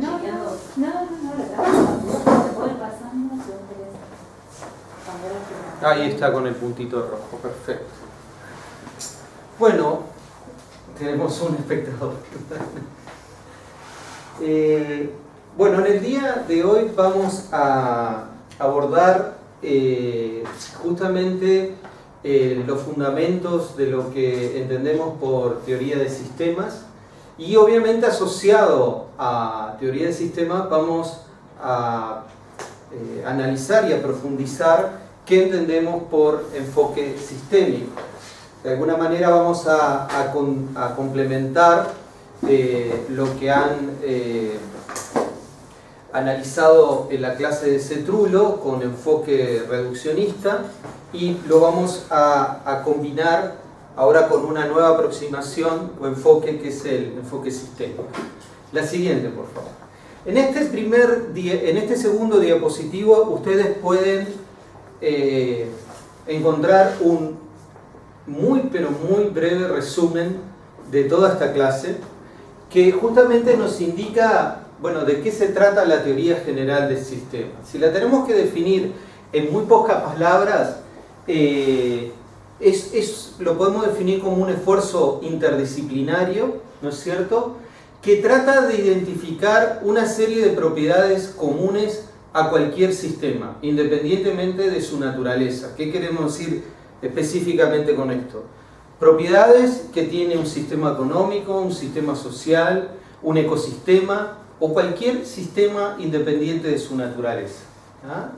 No, chequeando. no, se puede pasando, se puede cambiar. Ahí está con el puntito rojo, perfecto. Bueno, tenemos un espectador. Bueno, en el día de hoy vamos a abordar justamente los fundamentos de lo que entendemos por teoría de sistemas, y obviamente asociado a teoría de sistemas vamos a analizar y a profundizar qué entendemos por enfoque sistémico. De alguna manera vamos a complementar lo que han analizado en la clase de Cetrulo con enfoque reduccionista, y lo vamos a combinar ahora con una nueva aproximación o enfoque que es el enfoque sistémico. La siguiente, por favor. En este segundo diapositivo ustedes pueden encontrar un muy breve resumen de toda esta clase, que justamente nos indica, bueno, de qué se trata la teoría general del sistema. Si la tenemos que definir en muy pocas palabras, lo podemos definir como un esfuerzo interdisciplinario, ¿no es cierto?, que trata de identificar una serie de propiedades comunes a cualquier sistema, independientemente de su naturaleza. ¿Qué queremos decir específicamente con esto? Propiedades que tiene un sistema económico, un sistema social, un ecosistema o cualquier sistema independiente de su naturaleza. ¿Ah?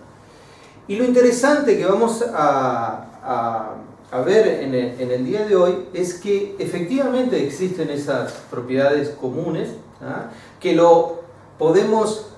Y lo interesante que vamos a ver en el día de hoy es que efectivamente existen esas propiedades comunes, ¿ah? Que lo podemos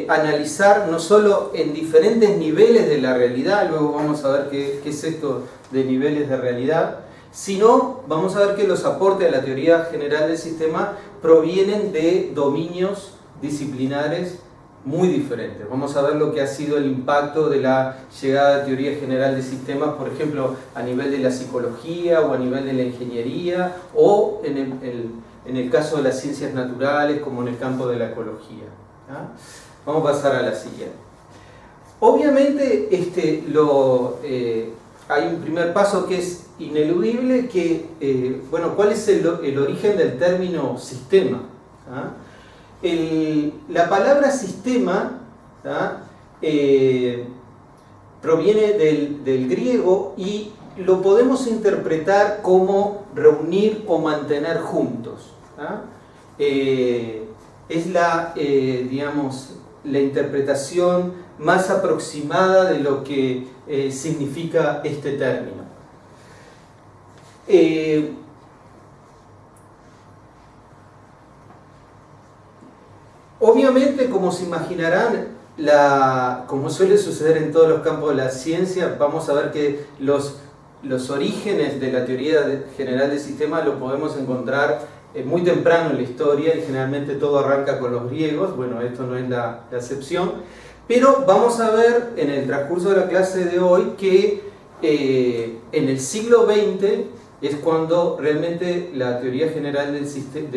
analizar no solo en diferentes niveles de la realidad, luego vamos a ver qué es esto de niveles de realidad, sino vamos a ver que los aportes a la teoría general del sistema provienen de dominios disciplinares muy diferentes. Vamos a ver lo que ha sido el impacto de la llegada de teoría general de sistemas, por ejemplo, a nivel de la psicología o a nivel de la ingeniería, o en el caso de las ciencias naturales, como en el campo de la ecología. ¿Ah? Vamos a pasar a la siguiente. Obviamente hay un primer paso que es ineludible, que, bueno, ¿cuál es el origen del término sistema? ¿Ah? La palabra sistema, ¿ah? Proviene del griego y lo podemos interpretar como reunir o mantener juntos. ¿Ah? Es digamos, la interpretación más aproximada de lo que significa este término. Obviamente, como se imaginarán, como suele suceder en todos los campos de la ciencia, vamos a ver que los orígenes de la teoría general del sistema lo podemos encontrar muy temprano en la historia, y generalmente todo arranca con los griegos. Bueno, esto no es la excepción, pero vamos a ver en el transcurso de la clase de hoy que en el siglo XX es cuando realmente la teoría general de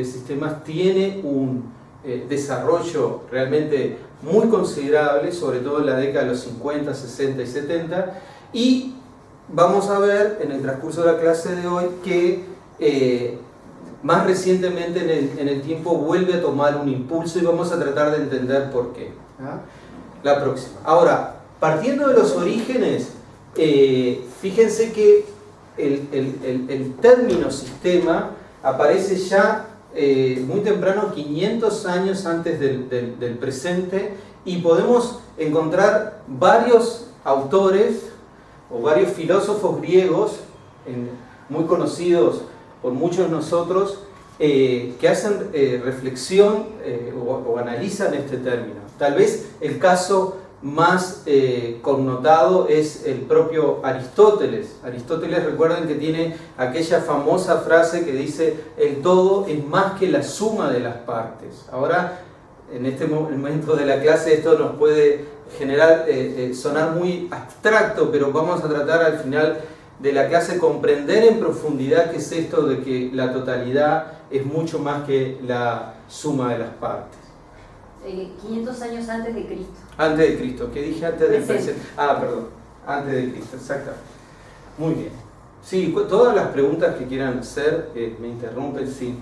sistemas tiene un desarrollo realmente muy considerable, sobre todo en la década de los 50, 60 y 70, y vamos a ver en el transcurso de la clase de hoy que más recientemente en el tiempo vuelve a tomar un impulso, y vamos a tratar de entender por qué. ¿Ah? La próxima. Ahora, partiendo de los orígenes, fíjense que el término sistema aparece ya muy temprano, 500 años antes del presente, y podemos encontrar varios autores o varios filósofos griegos muy conocidos por muchos de nosotros, que hacen reflexión o analizan este término. Tal vez el caso más connotado es el propio Aristóteles. Aristóteles, recuerden que tiene aquella famosa frase que dice: el todo es más que la suma de las partes. Ahora, en este momento de la clase, esto nos puede generar, sonar muy abstracto, pero vamos a tratar al final de la clase comprender en profundidad qué es esto de que la totalidad es mucho más que la suma de las partes. 500 años antes de Cristo. Antes de Cristo, ¿qué dije antes del Presente. presente? Perdón, antes de Cristo, exactamente. Muy bien. Sí, todas las preguntas que quieran hacer me interrumpen sin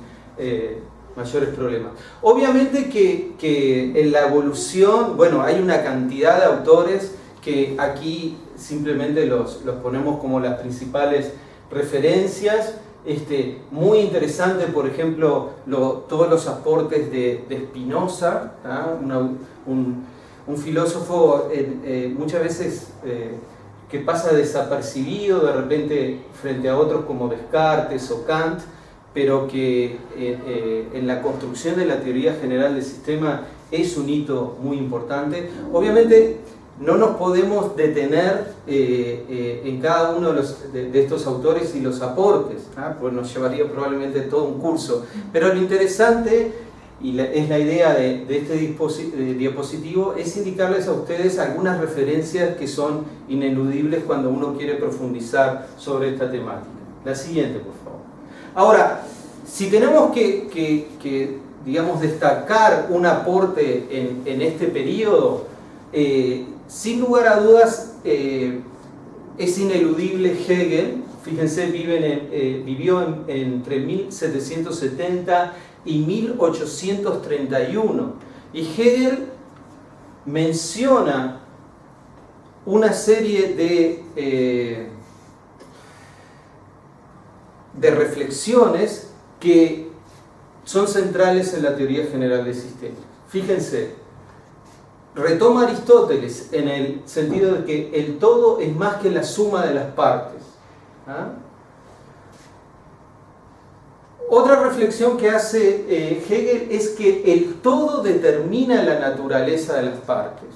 mayores problemas. Obviamente que en la evolución, bueno, hay una cantidad de autores que aquí simplemente los ponemos como las principales referencias. Muy interesante, por ejemplo, todos los aportes de Spinoza, un filósofo muchas veces que pasa desapercibido de repente frente a otros como Descartes o Kant, pero que en la construcción de la teoría general del sistema es un hito muy importante. Obviamente no nos podemos detener en cada uno de estos autores y los aportes, pues nos llevaría probablemente todo un curso. Pero lo interesante, y es la idea de este diapositivo, es indicarles a ustedes algunas referencias que son ineludibles cuando uno quiere profundizar sobre esta temática. La siguiente, por favor. Ahora, si tenemos que digamos, destacar un aporte en este periodo, sin lugar a dudas es ineludible Hegel. Fíjense, vivió entre 1770 y 1831. Y Hegel menciona una serie de reflexiones que son centrales en la teoría general del sistema. Fíjense, retoma Aristóteles en el sentido de que el todo es más que la suma de las partes. Otra reflexión que hace Hegel es que el todo determina la naturaleza de las partes.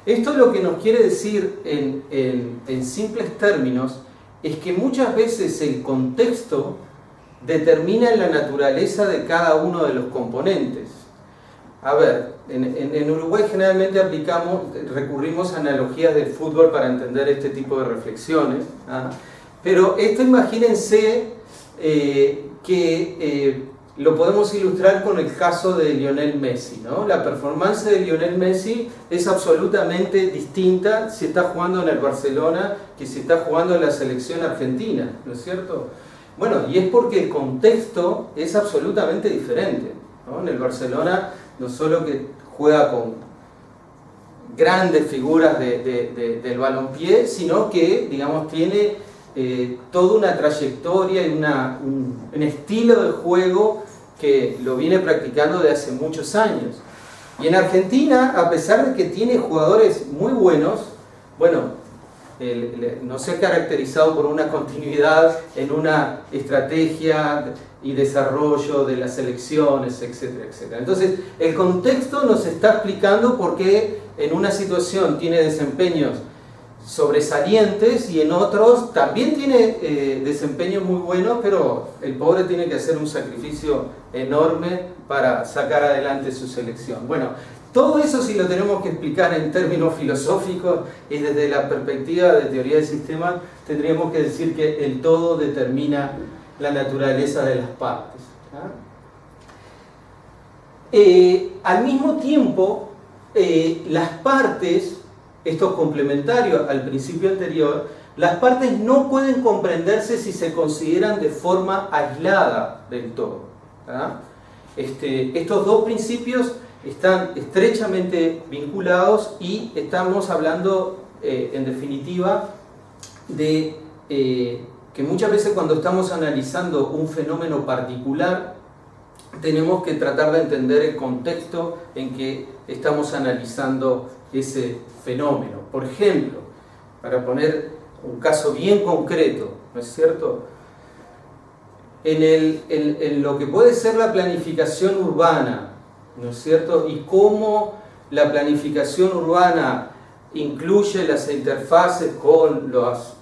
Esto lo que nos quiere decir en simples términos es que muchas veces el contexto determina la naturaleza de cada uno de los componentes. A ver, en Uruguay generalmente recurrimos a analogías del fútbol para entender este tipo de reflexiones, pero esto imagínense que lo podemos ilustrar con el caso de Lionel Messi, ¿no? La performance de Lionel Messi es absolutamente distinta si está jugando en el Barcelona que si está jugando en la selección argentina, ¿no es cierto? Bueno, y es porque el contexto es absolutamente diferente, ¿no? En el Barcelona no solo que juega con grandes figuras del balompié, sino que, digamos, tiene toda una trayectoria y un estilo de juego que lo viene practicando de hace muchos años. Y en Argentina, a pesar de que tiene jugadores muy buenos, bueno, no se ha caracterizado por una continuidad en una estrategia y desarrollo de las selecciones, etcétera, etcétera. Entonces, el contexto nos está explicando por qué en una situación tiene desempeños sobresalientes y en otros también tiene desempeños muy buenos, pero el pobre tiene que hacer un sacrificio enorme para sacar adelante su selección. Bueno, todo eso, si lo tenemos que explicar en términos filosóficos y desde la perspectiva de teoría del sistema, tendríamos que decir que el todo determina la naturaleza de las partes. Al mismo tiempo, las partes, esto es complementario al principio anterior, las partes no pueden comprenderse si se consideran de forma aislada del todo. Estos dos principios están estrechamente vinculados y estamos hablando, en definitiva, de que muchas veces cuando estamos analizando un fenómeno particular, tenemos que tratar de entender el contexto en que estamos analizando ese fenómeno. Por ejemplo, para poner un caso bien concreto, ¿no es cierto? En lo que puede ser la planificación urbana, ¿no es cierto? Y cómo la planificación urbana incluye las interfaces con las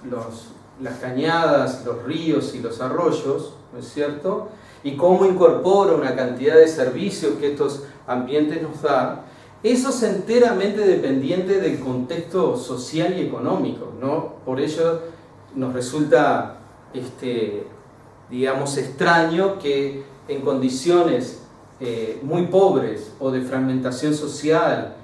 cañadas, los ríos y los arroyos, ¿no es cierto? Y cómo incorpora una cantidad de servicios que estos ambientes nos dan. Eso es enteramente dependiente del contexto social y económico, ¿no? Por ello nos resulta, digamos, extraño que en condiciones muy pobres o de fragmentación social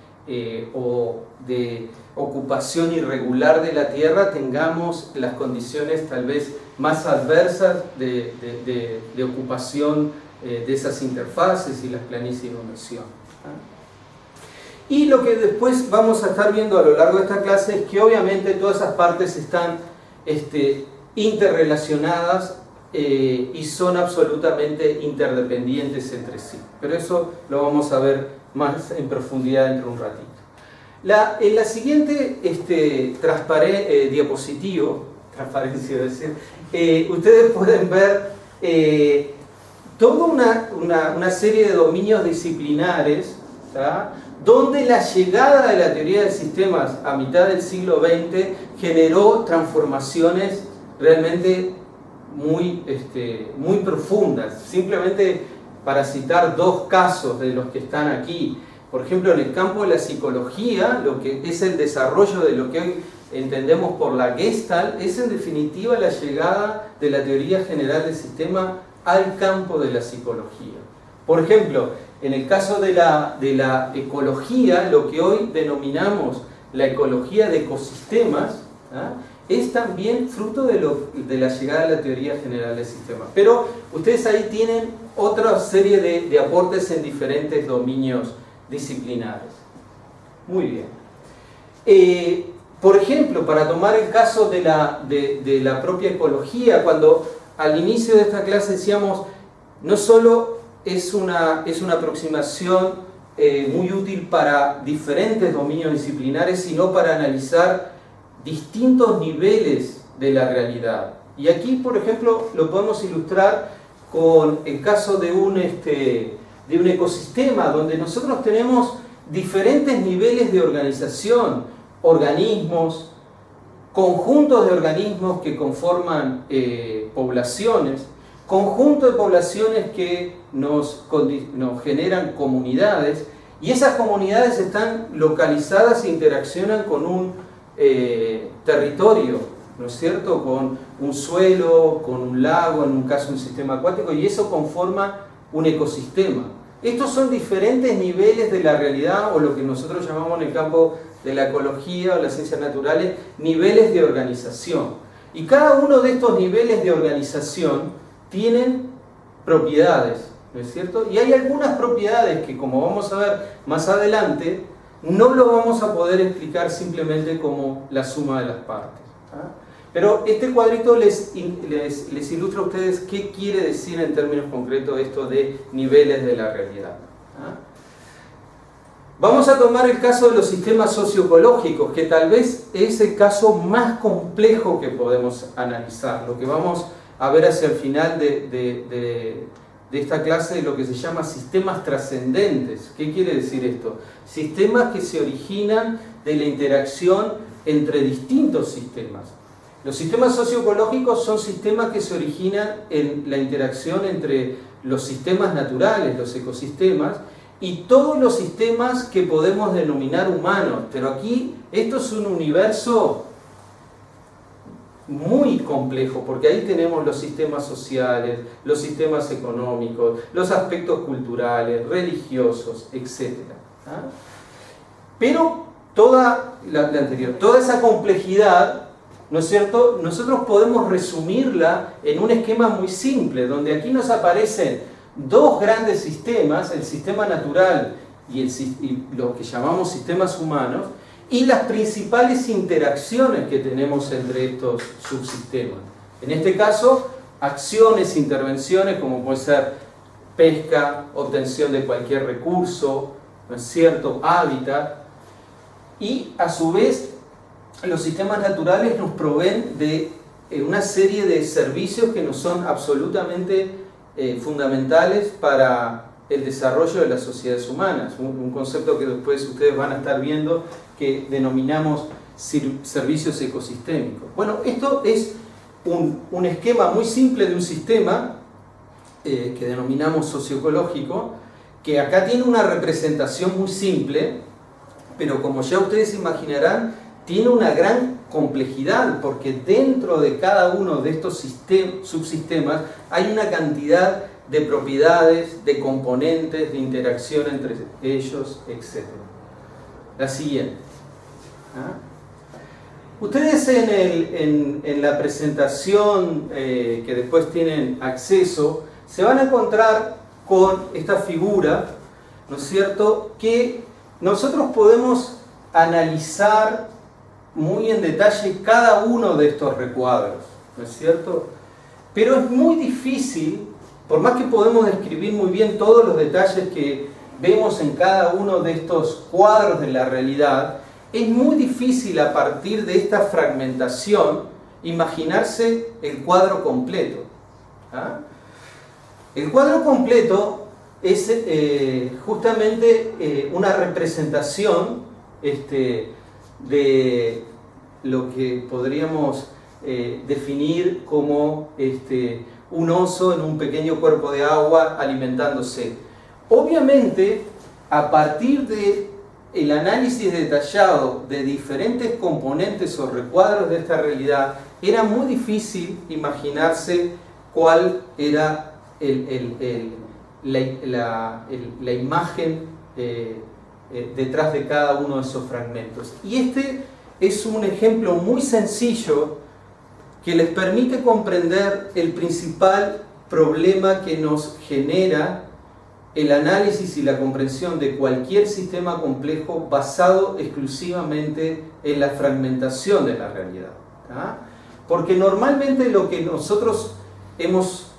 o de ocupación irregular de la tierra, tengamos las condiciones tal vez más adversas de ocupación de esas interfaces y las planicies de inundación. Y lo que después vamos a estar viendo a lo largo de esta clase es que obviamente todas esas partes están interrelacionadas y son absolutamente interdependientes entre sí. Pero eso lo vamos a ver más en profundidad dentro de un ratito. En la siguiente transparencia, es decir, ustedes pueden ver toda una serie de dominios disciplinares, ¿tá?, donde la llegada de la teoría de sistemas a mitad del siglo XX generó transformaciones realmente muy profundas. Simplemente para citar dos casos de los que están aquí, por ejemplo, en el campo de la psicología, lo que es el desarrollo de lo que hoy entendemos por la Gestalt, es en definitiva la llegada de la teoría general del sistema al campo de la psicología. Por ejemplo, en el caso de la ecología, lo que hoy denominamos la ecología de ecosistemas, ¿ah?, es también fruto de la llegada de la teoría general del sistema. Pero ustedes ahí tienen otra serie de aportes en diferentes dominios disciplinares. Muy bien. Por ejemplo, para tomar el caso de la propia ecología, cuando al inicio de esta clase decíamos, no solo es una aproximación muy útil para diferentes dominios disciplinares, sino para analizar distintos niveles de la realidad. Y aquí, por ejemplo, lo podemos ilustrar con el caso de un ecosistema, donde nosotros tenemos diferentes niveles de organización, organismos, conjuntos de organismos que conforman poblaciones, conjuntos de poblaciones que nos generan comunidades, y esas comunidades están localizadas e interaccionan con un territorio, ¿no es cierto?, con un suelo, con un lago, en un caso un sistema acuático, y eso conforma un ecosistema. Estos son diferentes niveles de la realidad, o lo que nosotros llamamos en el campo de la ecología o las ciencias naturales, niveles de organización. Y cada uno de estos niveles de organización tienen propiedades, ¿no es cierto? Y hay algunas propiedades que, como vamos a ver más adelante, no lo vamos a poder explicar simplemente como la suma de las partes. ¿Ah? Pero este cuadrito les ilustra a ustedes qué quiere decir en términos concretos esto de niveles de la realidad. ¿Ah? Vamos a tomar el caso de los sistemas socioecológicos, que tal vez es el caso más complejo que podemos analizar. Lo que vamos a ver hacia el final de esta clase de lo que se llama sistemas trascendentes. ¿Qué quiere decir esto? Sistemas que se originan de la interacción entre distintos sistemas. Los sistemas socioecológicos son sistemas que se originan en la interacción entre los sistemas naturales, los ecosistemas, y todos los sistemas que podemos denominar humanos. Pero aquí esto es un universo muy complejo, porque ahí tenemos los sistemas sociales, los sistemas económicos, los aspectos culturales, religiosos, etc. ¿Ah? Pero toda esa complejidad, ¿no es cierto?, nosotros podemos resumirla en un esquema muy simple, donde aquí nos aparecen dos grandes sistemas, el sistema natural y lo que llamamos sistemas humanos, y las principales interacciones que tenemos entre estos subsistemas. En este caso, acciones, intervenciones, como puede ser pesca, obtención de cualquier recurso, ¿no es cierto?, hábitat, y a su vez los sistemas naturales nos proveen de una serie de servicios que nos son absolutamente fundamentales para el desarrollo de las sociedades humanas, un concepto que después ustedes van a estar viendo que denominamos servicios ecosistémicos. Bueno, esto es un esquema muy simple de un sistema que denominamos socioecológico, que acá tiene una representación muy simple, pero como ya ustedes imaginarán, tiene una gran complejidad, porque dentro de cada uno de estos subsistemas hay una cantidad de propiedades, de componentes, de interacción entre ellos, etc. La siguiente. Ustedes en la presentación que después tienen acceso, se van a encontrar con esta figura, ¿no es cierto?, que nosotros podemos analizar muy en detalle cada uno de estos recuadros, ¿no es cierto? Pero es muy difícil, por más que podemos describir muy bien todos los detalles que vemos en cada uno de estos cuadros de la realidad, es muy difícil a partir de esta fragmentación imaginarse el cuadro completo. El cuadro completo es justamente una representación de lo que podríamos definir como un oso en un pequeño cuerpo de agua alimentándose. Obviamente, a partir del análisis detallado de diferentes componentes o recuadros de esta realidad, era muy difícil imaginarse cuál era la imagen detrás de cada uno de esos fragmentos. Y este es un ejemplo muy sencillo que les permite comprender el principal problema que nos genera el análisis y la comprensión de cualquier sistema complejo basado exclusivamente en la fragmentación de la realidad. Porque normalmente lo que nosotros hemos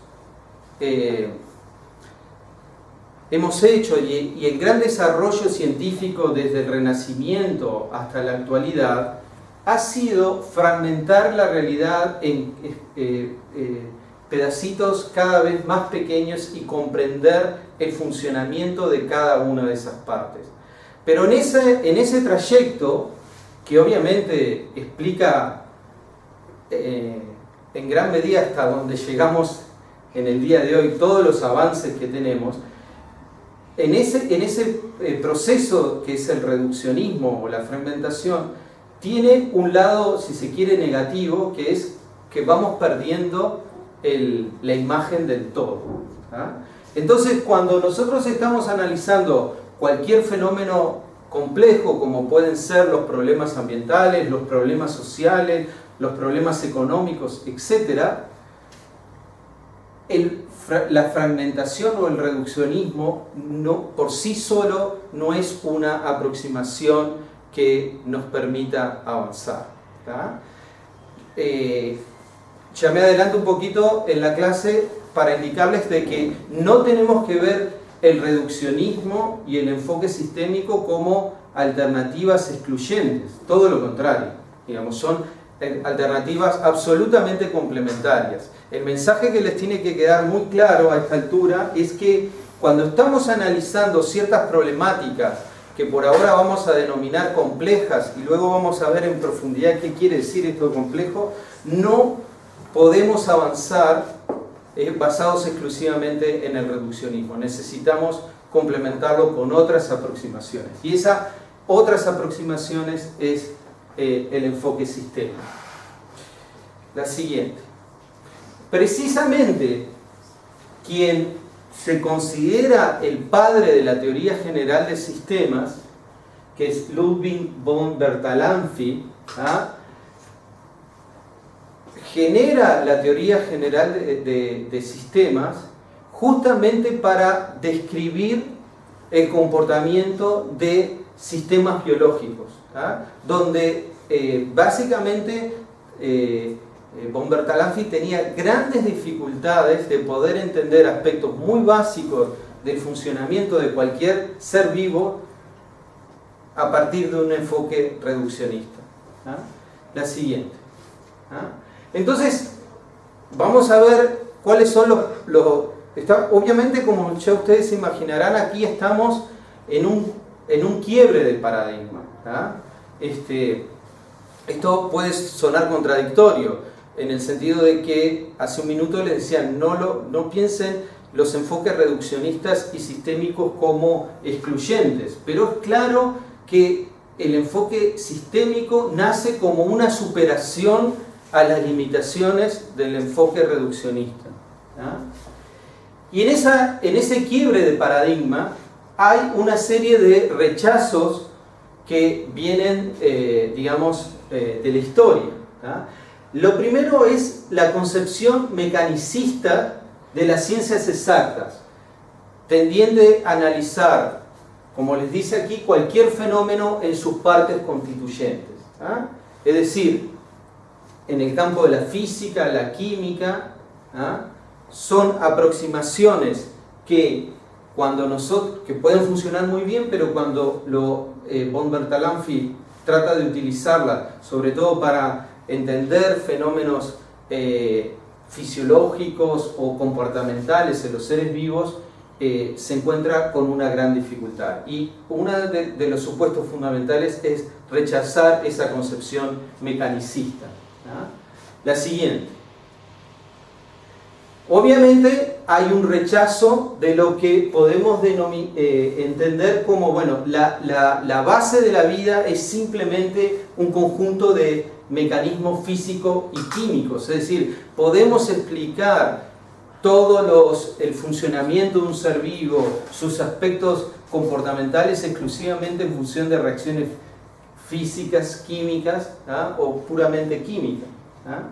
hecho y el gran desarrollo científico desde el Renacimiento hasta la actualidad ha sido fragmentar la realidad en pedacitos cada vez más pequeños y comprender el funcionamiento de cada una de esas partes. Pero en ese trayecto, que obviamente explica en gran medida hasta donde llegamos en el día de hoy, todos los avances que tenemos, en ese proceso que es el reduccionismo o la fragmentación, tiene un lado, si se quiere, negativo, que es que vamos perdiendo la imagen del todo. Entonces, cuando nosotros estamos analizando cualquier fenómeno complejo, como pueden ser los problemas ambientales, los problemas sociales, los problemas económicos, etc., la fragmentación o el reduccionismo por sí solo no es una aproximación que nos permita avanzar. Ya me adelanto un poquito en la clase para indicarles de que no tenemos que ver el reduccionismo y el enfoque sistémico como alternativas excluyentes, todo lo contrario, digamos, son alternativas absolutamente complementarias. El mensaje que les tiene que quedar muy claro a esta altura es que cuando estamos analizando ciertas problemáticas que por ahora vamos a denominar complejas y luego vamos a ver en profundidad qué quiere decir esto complejo, no podemos avanzar basados exclusivamente en el reduccionismo. Necesitamos complementarlo con otras aproximaciones. Y esas otras aproximaciones es el enfoque sistémico. La siguiente. Precisamente quien se considera el padre de la teoría general de sistemas, que es Ludwig von Bertalanffy, genera la teoría general de sistemas justamente para describir el comportamiento de sistemas biológicos, donde básicamente von Bertalanffy tenía grandes dificultades de poder entender aspectos muy básicos del funcionamiento de cualquier ser vivo a partir de un enfoque reduccionista. La siguiente. Entonces, vamos a ver cuáles son obviamente, como ya ustedes se imaginarán, aquí estamos en un quiebre del paradigma. Esto puede sonar contradictorio, en el sentido de que hace un minuto les decía, no piensen los enfoques reduccionistas y sistémicos como excluyentes, pero es claro que el enfoque sistémico nace como una superación a las limitaciones del enfoque reduccionista. Y en ese quiebre de paradigma hay una serie de rechazos que vienen, digamos, de la historia. ¿Tá? Lo primero es la concepción mecanicista de las ciencias exactas, tendiente a analizar, como les dice aquí, cualquier fenómeno en sus partes constituyentes. ¿Ah? Es decir, en el campo de la física, la química, ¿ah? Son aproximaciones que pueden funcionar muy bien, pero cuando von Bertalanffy trata de utilizarla, sobre todo para entender fenómenos fisiológicos o comportamentales en los seres vivos, se encuentra con una gran dificultad. Y uno de los supuestos fundamentales es rechazar esa concepción mecanicista. ¿Ah? La siguiente. Obviamente hay un rechazo de lo que podemos entender como, bueno, la base de la vida es simplemente un conjunto de mecanismos físicos y químicos. Es decir, podemos explicar todo el funcionamiento de un ser vivo, sus aspectos comportamentales exclusivamente en función de reacciones físicas, químicas, ¿ah? O puramente químicas. ¿Ah?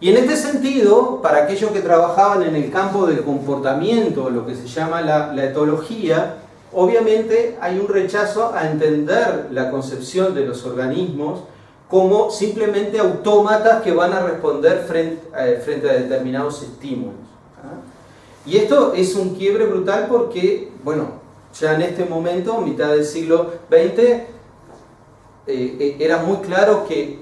Y en este sentido, para aquellos que trabajaban en el campo del comportamiento, lo que se llama la etología, obviamente hay un rechazo a entender la concepción de los organismos como simplemente autómatas que van a responder frente a determinados estímulos. ¿Ah? Y esto es un quiebre brutal porque, bueno, ya en este momento, mitad del siglo XX, era muy claro que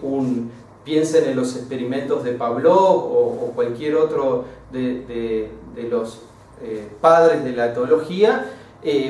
piensen en los experimentos de Pavlov o cualquier otro de los padres de la etología,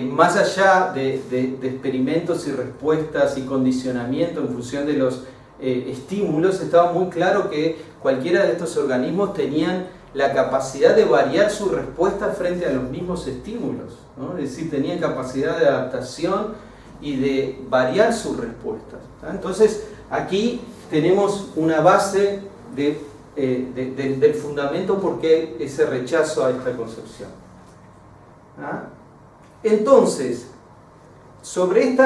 más allá de experimentos y respuestas y condicionamiento en función de los estímulos, estaba muy claro que cualquiera de estos organismos tenían la capacidad de variar su respuesta frente a los mismos estímulos, ¿no? Es decir, tenían capacidad de adaptación y de variar sus respuestas. ¿Tá? Entonces, aquí tenemos una base del fundamento por qué ese rechazo a esta concepción. ¿Ah? Entonces, sobre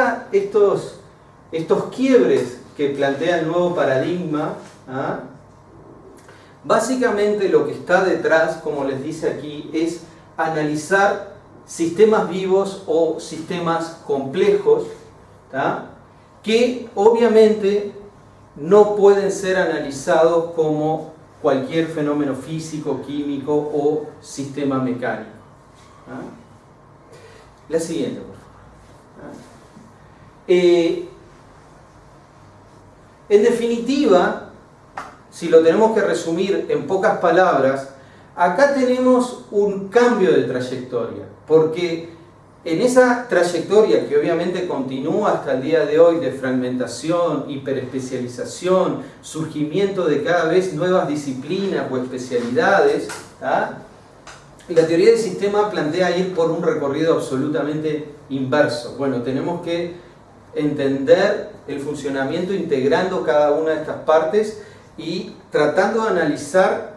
estos quiebres que plantea el nuevo paradigma, ¿ah? Básicamente lo que está detrás, como les dice aquí, es analizar sistemas vivos o sistemas complejos, ¿tá? Que obviamente no pueden ser analizados como cualquier fenómeno físico, químico o sistema mecánico. ¿Ah? La siguiente, por favor. ¿Ah? En definitiva, si lo tenemos que resumir en pocas palabras, acá tenemos un cambio de trayectoria, porque en esa trayectoria que obviamente continúa hasta el día de hoy de fragmentación, hiperespecialización, surgimiento de cada vez nuevas disciplinas o especialidades, ¿tá? La teoría del sistema plantea ir por un recorrido absolutamente inverso. Bueno, tenemos que entender el funcionamiento integrando cada una de estas partes y tratando de analizar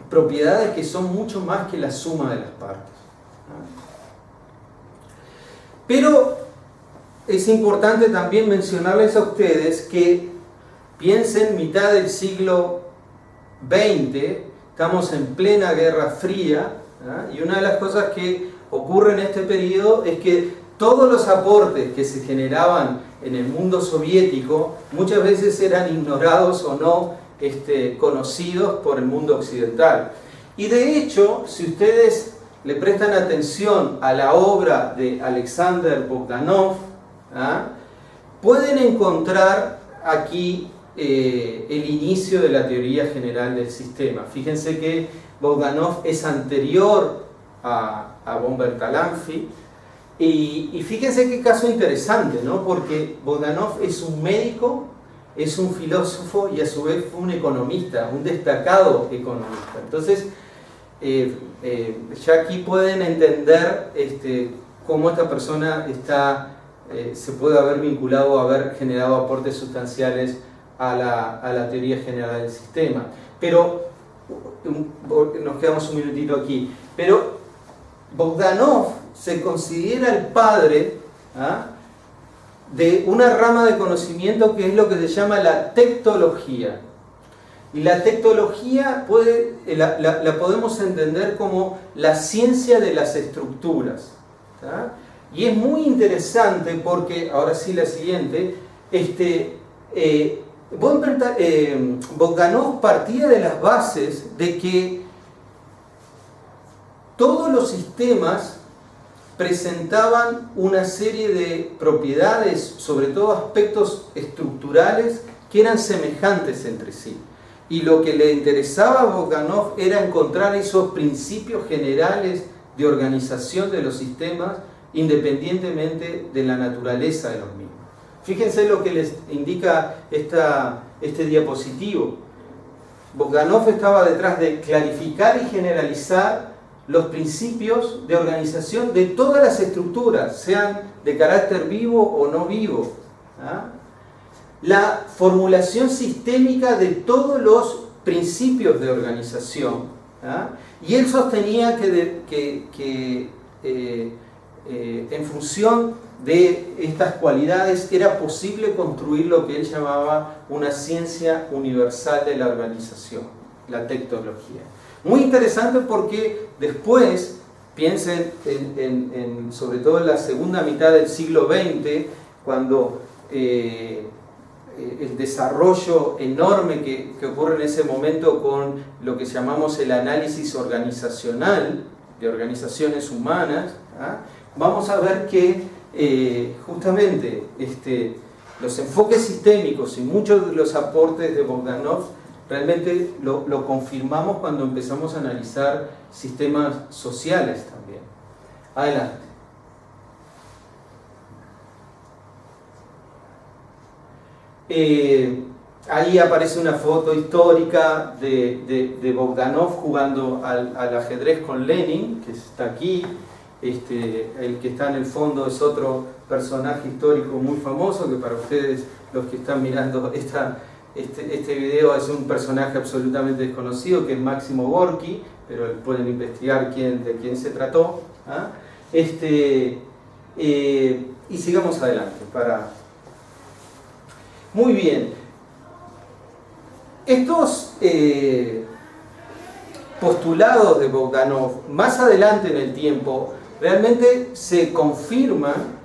propiedades que son mucho más que la suma de las partes. Pero es importante también mencionarles a ustedes que piensen mitad del siglo XX, estamos en plena Guerra Fría, ¿eh? Y una de las cosas que ocurre en este periodo es que todos los aportes que se generaban en el mundo soviético muchas veces eran ignorados o no conocidos por el mundo occidental. Y de hecho, si ustedes le prestan atención a la obra de Alexander Bogdanov, ¿ah? Pueden encontrar aquí el inicio de la teoría general del sistema. Fíjense que Bogdanov es anterior a von Bertalanffy, y fíjense qué caso interesante, ¿no? Porque Bogdanov es un médico, es un filósofo y a su vez fue un economista, un destacado economista. Entonces, ya aquí pueden entender cómo esta persona se puede haber vinculado, haber generado aportes sustanciales a la teoría general del sistema. Pero nos quedamos un minutito aquí, pero Bogdanov se considera el padre de una rama de conocimiento que es lo que se llama la tectología. Y la tectología la podemos entender como la ciencia de las estructuras. Y es muy interesante porque, ahora sí la siguiente, Bogdanov partía de las bases de que todos los sistemas presentaban una serie de propiedades, sobre todo aspectos estructurales, que eran semejantes entre sí. Y lo que le interesaba a Bogdanov era encontrar esos principios generales de organización de los sistemas independientemente de la naturaleza de los mismos. Fíjense lo que les indica este diapositivo. Bogdanov estaba detrás de clarificar y generalizar los principios de organización de todas las estructuras, sean de carácter vivo o no vivo. La formulación sistémica de todos los principios de organización. Y él sostenía que en función de estas cualidades era posible construir lo que él llamaba una ciencia universal de la organización, la tectología. Muy interesante porque después, piensen sobre todo en la segunda mitad del siglo XX, cuando el desarrollo enorme que ocurre en ese momento con lo que llamamos el análisis organizacional de organizaciones humanas, vamos a ver que justamente los enfoques sistémicos y muchos de los aportes de Bogdanov realmente lo confirmamos cuando empezamos a analizar sistemas sociales también. Adelante. Ahí aparece una foto histórica de Bogdanov jugando al ajedrez con Lenin, que está aquí. El que está en el fondo es otro personaje histórico muy famoso, que para ustedes, los que están mirando este video, es un personaje absolutamente desconocido, que es Máximo Gorki, pero pueden investigar de quién se trató. Y sigamos adelante. Muy bien. Estos postulados de Bogdanov, más adelante en el tiempo, realmente se confirman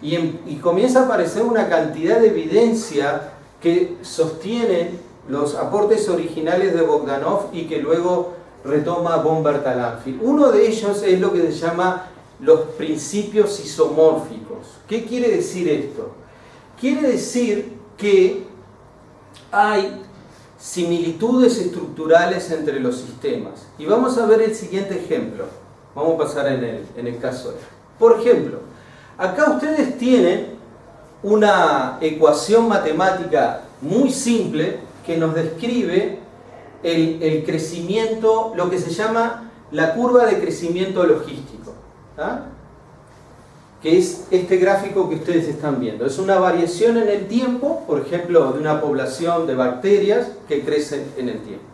y comienza a aparecer una cantidad de evidencia que sostienen los aportes originales de Bogdanov y que luego retoma von Bertalanffy. Uno de ellos es lo que se llama los principios isomórficos. ¿Qué quiere decir esto? Quiere decir que hay similitudes estructurales entre los sistemas. Y vamos a ver el siguiente ejemplo. Vamos a pasar en el caso de... Por ejemplo, acá ustedes tienen una ecuación matemática muy simple que nos describe el crecimiento, lo que se llama la curva de crecimiento logístico, que es este gráfico que ustedes están viendo. Es una variación en el tiempo, por ejemplo, de una población de bacterias que crecen en el tiempo.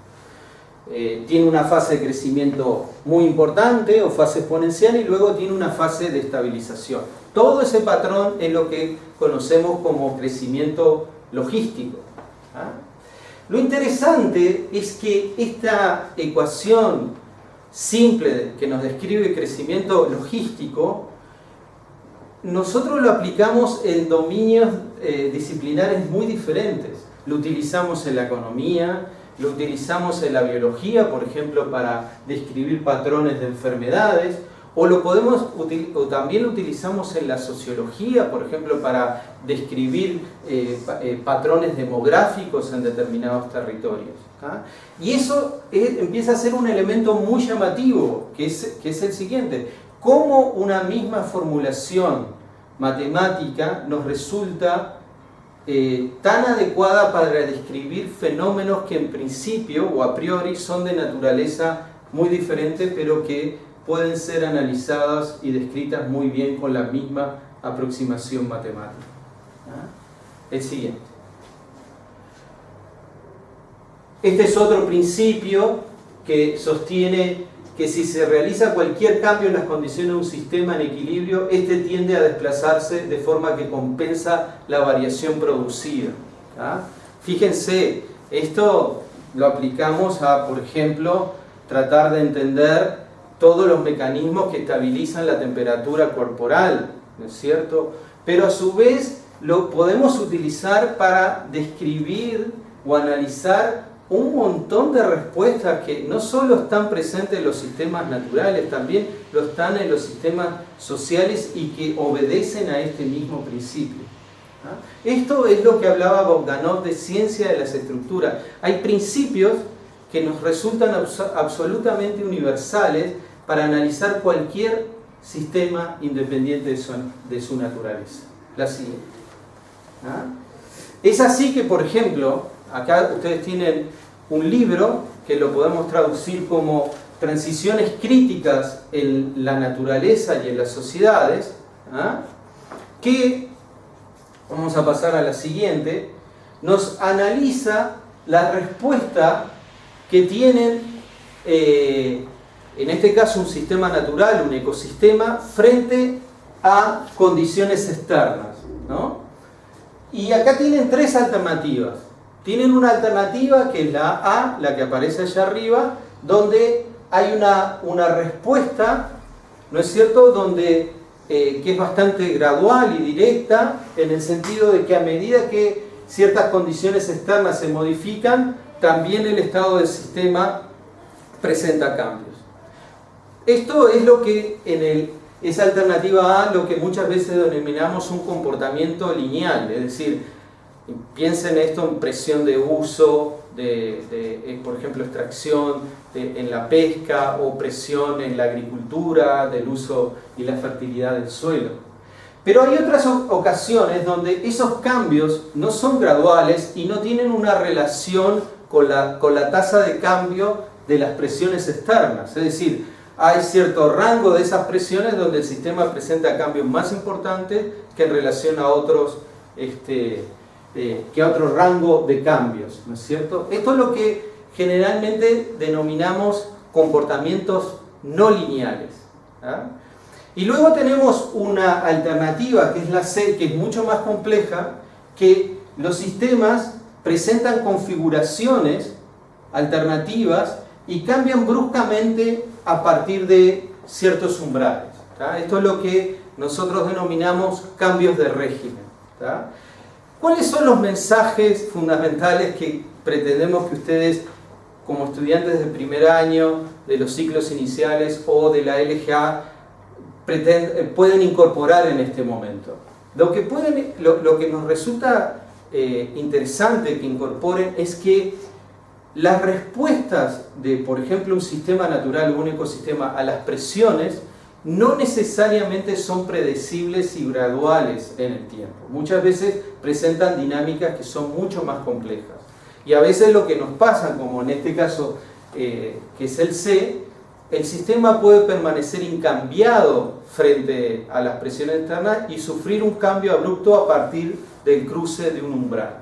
Tiene una fase de crecimiento muy importante o fase exponencial y luego tiene una fase de estabilización. Todo ese patrón es lo que conocemos como crecimiento logístico. Lo interesante es que esta ecuación simple que nos describe el crecimiento logístico, nosotros lo aplicamos en dominios disciplinares muy diferentes. Lo utilizamos en la economía, lo utilizamos en la biología, por ejemplo, para describir patrones de enfermedades, o también lo utilizamos en la sociología, por ejemplo, para describir patrones demográficos en determinados territorios. Y eso empieza a ser un elemento muy llamativo, que es el siguiente: cómo una misma formulación matemática nos resulta tan adecuada para describir fenómenos que en principio o a priori son de naturaleza muy diferente, pero que pueden ser analizadas y descritas muy bien con la misma aproximación matemática. El siguiente. Este es otro principio que sostiene que si se realiza cualquier cambio en las condiciones de un sistema en equilibrio, este tiende a desplazarse de forma que compensa la variación producida. Fíjense, esto lo aplicamos a, por ejemplo, tratar de entender todos los mecanismos que estabilizan la temperatura corporal, ¿no es cierto? Pero a su vez lo podemos utilizar para describir o analizar un montón de respuestas que no solo están presentes en los sistemas naturales, también lo están en los sistemas sociales y que obedecen a este mismo principio. Esto es lo que hablaba Bogdanov de ciencia de las estructuras. Hay principios que nos resultan absolutamente universales para analizar cualquier sistema independiente de su naturaleza. La siguiente. Es así que, por ejemplo, acá ustedes tienen un libro que lo podemos traducir como Transiciones críticas en la naturaleza y en las sociedades, que, vamos a pasar a la siguiente, nos analiza la respuesta que tienen, en este caso un sistema natural, un ecosistema, frente a condiciones externas, ¿no? Y acá tienen tres alternativas. Tienen una alternativa que es la A, la que aparece allá arriba, donde hay una respuesta, ¿no es cierto?, donde, que es bastante gradual y directa, en el sentido de que a medida que ciertas condiciones externas se modifican, también el estado del sistema presenta cambios. Esto es lo que esa alternativa A, lo que muchas veces denominamos un comportamiento lineal, es decir, piensen esto en presión de uso, por ejemplo, extracción en la pesca, o presión en la agricultura, del uso y la fertilidad del suelo. Pero hay otras ocasiones donde esos cambios no son graduales y no tienen una relación con la tasa de cambio de las presiones externas. Es decir, hay cierto rango de esas presiones donde el sistema presenta cambios más importantes que en relación a otros otro rango de cambios, ¿no es cierto? Esto es lo que generalmente denominamos comportamientos no lineales. Y luego tenemos una alternativa, que es la C, que es mucho más compleja, que los sistemas presentan configuraciones alternativas y cambian bruscamente a partir de ciertos umbrales. Esto es lo que nosotros denominamos cambios de régimen. ¿Cuáles son los mensajes fundamentales que pretendemos que ustedes, como estudiantes del primer año, de los ciclos iniciales o de la LGA, pueden incorporar en este momento? Lo que nos resulta interesante que incorporen es que las respuestas de, por ejemplo, un sistema natural o un ecosistema a las presiones no necesariamente son predecibles y graduales en el tiempo. Muchas veces presentan dinámicas que son mucho más complejas. Y a veces lo que nos pasa, como en este caso que es el C, el sistema puede permanecer incambiado frente a las presiones externas y sufrir un cambio abrupto a partir del cruce de un umbral.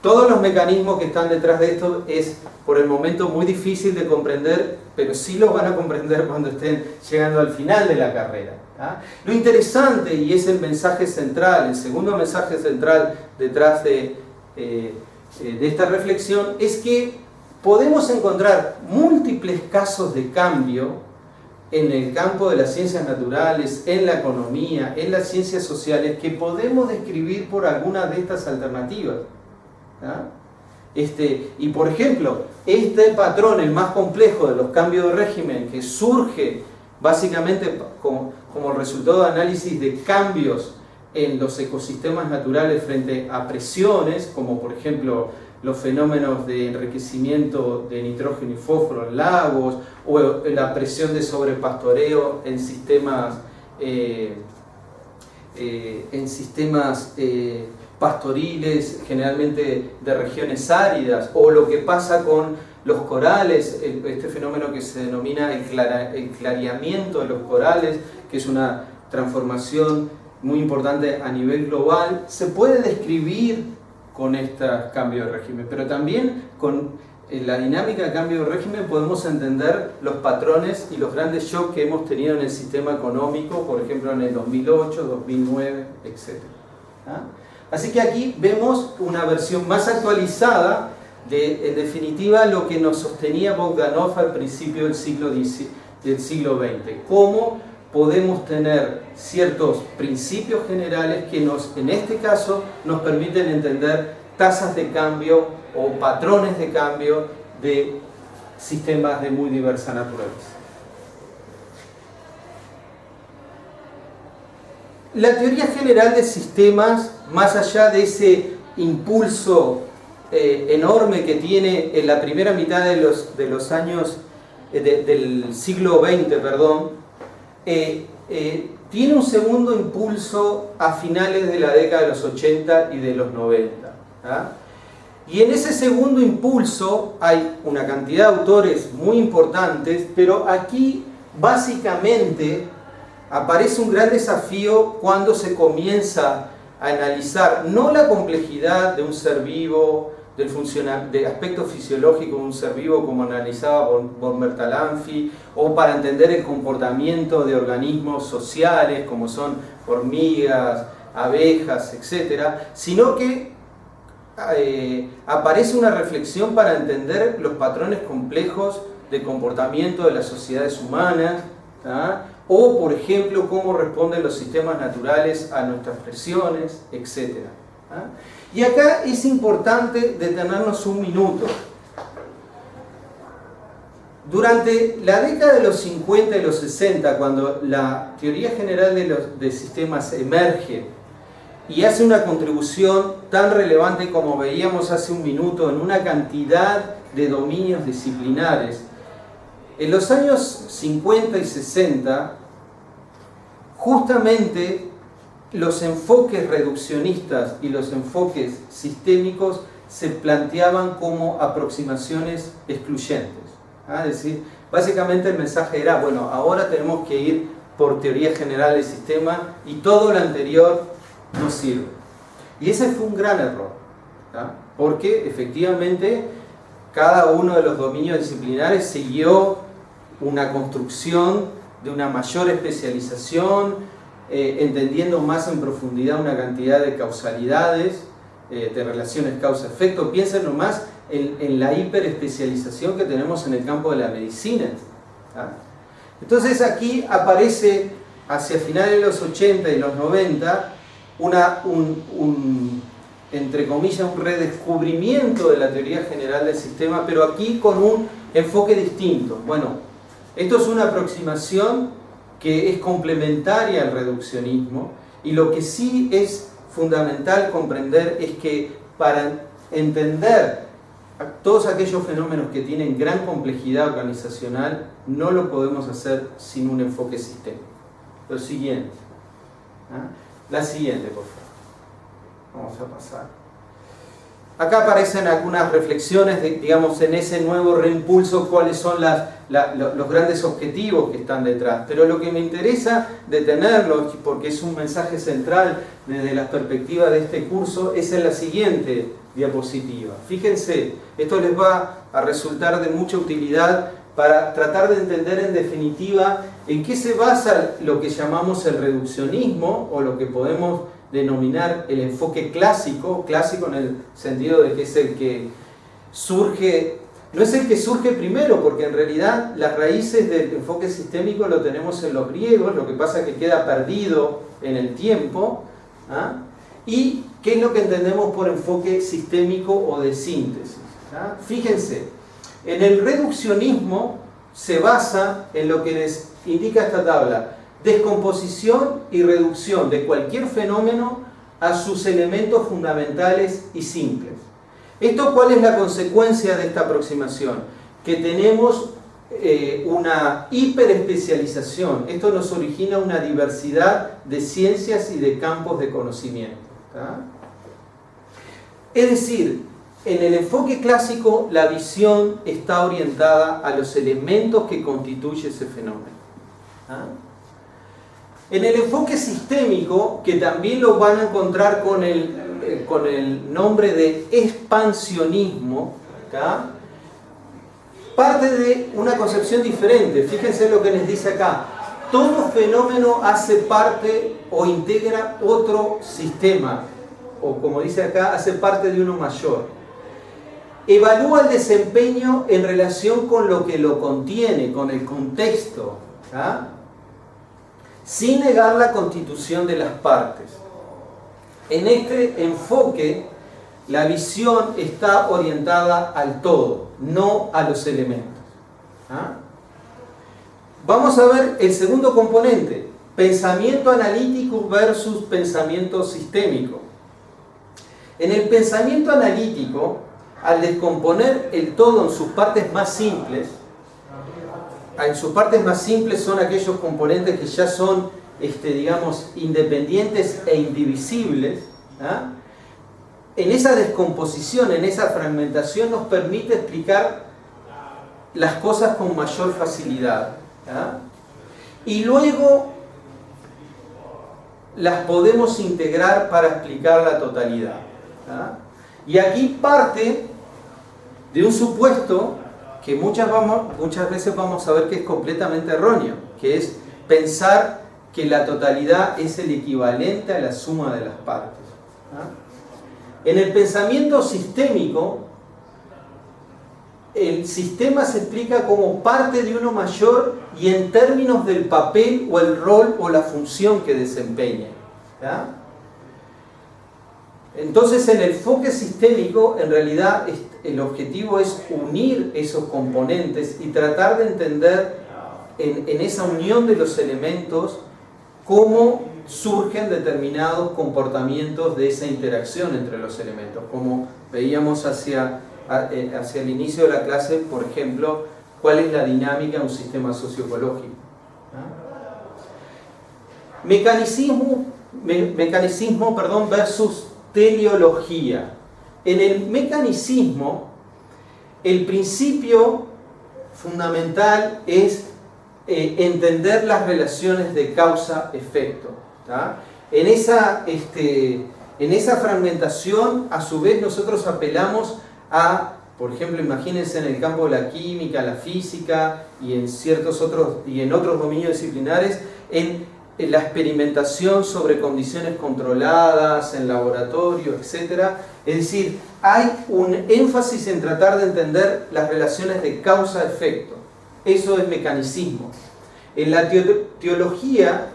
Todos los mecanismos que están detrás de esto es por el momento muy difícil de comprender, pero sí los van a comprender cuando estén llegando al final de la carrera. Lo interesante, y es el mensaje central, el segundo mensaje central detrás de esta reflexión, es que podemos encontrar múltiples casos de cambio en el campo de las ciencias naturales, en la economía, en las ciencias sociales, que podemos describir por alguna de estas alternativas. Y por ejemplo, este patrón, el más complejo de los cambios de régimen, que surge básicamente como resultado de análisis de cambios en los ecosistemas naturales frente a presiones, como por ejemplo los fenómenos de enriquecimiento de nitrógeno y fósforo en lagos, o la presión de sobrepastoreo en sistemas pastoriles, generalmente de regiones áridas, o lo que pasa con los corales, este fenómeno que se denomina el clareamiento de los corales, que es una transformación muy importante a nivel global. Se puede describir con este cambio de régimen, pero también con la dinámica de cambio de régimen podemos entender los patrones y los grandes shocks que hemos tenido en el sistema económico, por ejemplo en el 2008, 2009, etc. Así que aquí vemos una versión más actualizada de, en definitiva, lo que nos sostenía Bogdanov al principio del siglo XX. Cómo podemos tener ciertos principios generales que en este caso nos permiten entender tasas de cambio o patrones de cambio de sistemas de muy diversa naturaleza. La teoría general de sistemas, más allá de ese impulso enorme que tiene en la primera mitad de los años del siglo XX, tiene un segundo impulso a finales de la década de los 80 y de los 90. Y en ese segundo impulso hay una cantidad de autores muy importantes, pero aquí básicamente aparece un gran desafío cuando se comienza a analizar no la complejidad de un ser vivo, de aspecto fisiológico de un ser vivo como analizaba von Bertalanffy, o para entender el comportamiento de organismos sociales como son hormigas, abejas, etc., sino que aparece una reflexión para entender los patrones complejos de comportamiento de las sociedades humanas, o por ejemplo cómo responden los sistemas naturales a nuestras presiones, etc. Y acá es importante detenernos un minuto. Durante la década de los 50 y los 60, cuando la teoría general de sistemas emerge y hace una contribución tan relevante como veíamos hace un minuto en una cantidad de dominios disciplinares, en los años 50 y 60, justamente los enfoques reduccionistas y los enfoques sistémicos se planteaban como aproximaciones excluyentes. Es decir, básicamente el mensaje era, bueno, ahora tenemos que ir por teoría general del sistema y todo lo anterior no sirve. Y ese fue un gran error, porque efectivamente cada uno de los dominios disciplinares siguió una construcción de una mayor especialización, entendiendo más en profundidad una cantidad de causalidades, de relaciones causa-efecto. Piensen nomás en la hiperespecialización que tenemos en el campo de la medicina. Entonces aquí aparece hacia finales de los 80 y los 90 entre comillas, un redescubrimiento de la teoría general del sistema, pero aquí con un enfoque distinto. Bueno, esto es una aproximación que es complementaria al reduccionismo, y lo que sí es fundamental comprender es que para entender todos aquellos fenómenos que tienen gran complejidad organizacional, no lo podemos hacer sin un enfoque sistémico. Lo siguiente. La siguiente, por favor. Vamos a pasar. Acá aparecen algunas reflexiones, digamos, en ese nuevo reimpulso, cuáles son los grandes objetivos que están detrás. Pero lo que me interesa detenerlo, porque es un mensaje central desde la perspectiva de este curso, es en la siguiente diapositiva. Fíjense, esto les va a resultar de mucha utilidad para tratar de entender en definitiva en qué se basa lo que llamamos el reduccionismo, o lo que podemos denominar el enfoque clásico en el sentido de que es el que surge, no es el que surge primero, porque en realidad las raíces del enfoque sistémico lo tenemos en los griegos, lo que pasa es que queda perdido en el tiempo. ¿Y qué es lo que entendemos por enfoque sistémico o de síntesis? Fíjense, en el reduccionismo se basa en lo que les indica esta tabla: descomposición y reducción de cualquier fenómeno a sus elementos fundamentales y simples. ¿Esto cuál es la consecuencia de esta aproximación? Que tenemos una hiperespecialización. Esto nos origina una diversidad de ciencias y de campos de conocimiento. Es decir, en el enfoque clásico la visión está orientada a los elementos que constituyen ese fenómeno. En el enfoque sistémico, que también lo van a encontrar con el con el nombre de expansionismo, ¿tá? Parte de una concepción diferente. Fíjense lo que les dice acá. Todo fenómeno hace parte o integra otro sistema, o como dice acá, hace parte de uno mayor. Evalúa el desempeño en relación con lo que lo contiene, con el contexto, ¿tá? Sin negar la constitución de las partes. En este enfoque, la visión está orientada al todo, no a los elementos. ¿Ah? Vamos a ver el segundo componente, pensamiento analítico versus pensamiento sistémico. En el pensamiento analítico, al descomponer el todo en sus partes más simples son aquellos componentes que ya son, digamos, independientes e indivisibles, ¿ah? En esa descomposición, en esa fragmentación nos permite explicar las cosas con mayor facilidad, ¿ah? Y luego las podemos integrar para explicar la totalidad, ¿ah? Y aquí parte de un supuesto que muchas veces vamos a ver que es completamente erróneo, que es pensar que la totalidad es el equivalente a la suma de las partes, ¿ah? En el pensamiento sistémico, el sistema se explica como parte de uno mayor y en términos del papel o el rol o la función que desempeña, ¿ya? Entonces, en el enfoque sistémico, en realidad, el objetivo es unir esos componentes y tratar de entender en esa unión de los elementos cómo surgen determinados comportamientos de esa interacción entre los elementos, como veíamos hacia el inicio de la clase, por ejemplo, cuál es la dinámica de un sistema socioecológico. Mecanismo versus teleología. En el mecanicismo, el principio fundamental es entender las relaciones de causa-efecto. En esa fragmentación, a su vez, nosotros apelamos a, por ejemplo, imagínense en el campo de la química, la física y en otros dominios disciplinares, en la experimentación sobre condiciones controladas, en laboratorio, etc. Es decir, hay un énfasis en tratar de entender las relaciones de causa-efecto. Eso es mecanicismo. En la teleología,